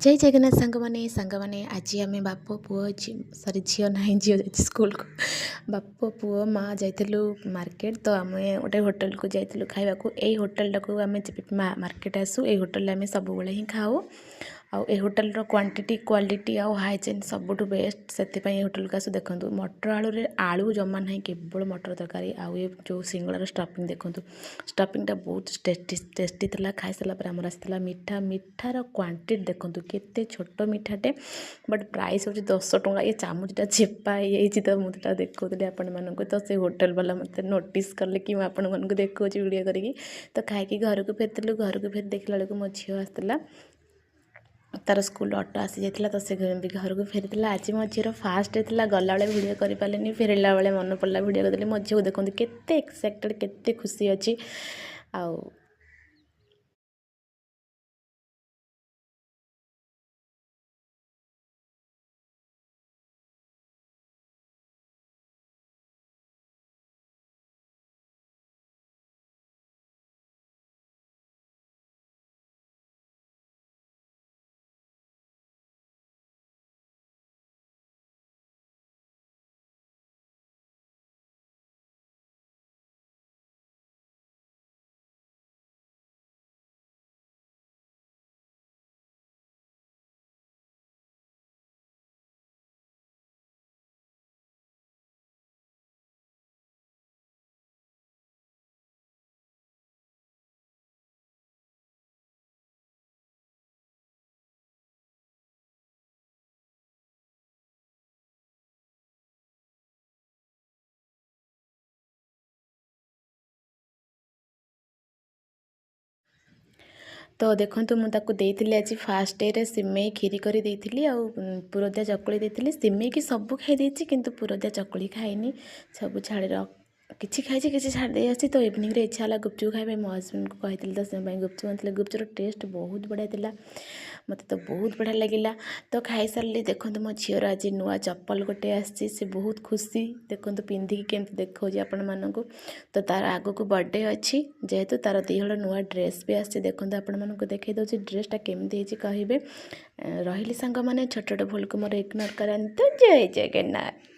जय जगन्नाथ सांग मैंने आज आम बाप पुओ सरी झील ना झील स्कूल को बाप पुओ माँ जाइलु मार्केट तो आम गोटे होटेल को जाइलु खावा यही होटेल को आम मार्केट आसू ये होटेल आम सब ही खाऊ ए होटेल क्वांटिटी क्वालिटी आउ हाइजीन सबुठ बेस्ट से होटेल को आसू देखूँ मटर आलू जमा ना केवल मटर तरकारी आउ ये जो सिंगड़ार स्टफिंग देखूँ स्टफिंगटा बहुत टेस्टी था खाई सारापर आमर आसाला मीठा मीठार क्वांटिटी देखूँ केते छोट मीठाटे बट प्राइस हूँ 10 टंका ये चामचटा चेपा ही तो मुझे देखुली आपण मानक तो से होटेल वाला मत नोटिस कले कि आपण मानक देखा वीडियो करी तो खाई घर को फेरलु घर को फेर देखला बेलू मो झील आसला तार स्कूल ऑटो आसी जाता तो से घर को फेरी आज मो झीर फास्ट होता गला बेले वीडियो कर पारे फेरला बेले मन पड़ा वीडियो करदेली मो झील देखते केते एक्साइटेड केते खुशी अच्छी आउ तो देखो मुझे आज फास्ट डे रे सिमेई खीरी कर पुरदिया चकुली देती सिमेई की सब खाई किंतु पुरदिया चकुली खाईनी सब छाड़ किसी खाई किसी छाड़ दे आसी तो इवनिंग रे इच्छा है गुपचुप खाई मो हजबैंड को कही तो से गुपचुप आते गुपचुर टेस्ट बहुत बढ़िया था मत तो बहुत बढ़िया लगिला तो खाई सारे देखो मो झीर आज नुआ चप्पल गोटे आसी से बहुत खुशी देखो पिंधिकी केमती देखा आपण मानक तो तार आग को बर्थडे अच्छी जेहेतु तार दिहल नुआ ड्रेस भी आसी देखो आपण मानक देखई दूसरी ड्रेसटा केमती कहे रही सांग मैंने छोट छोट भूल को मोर इग्नोर करते जय जगन्नाथ।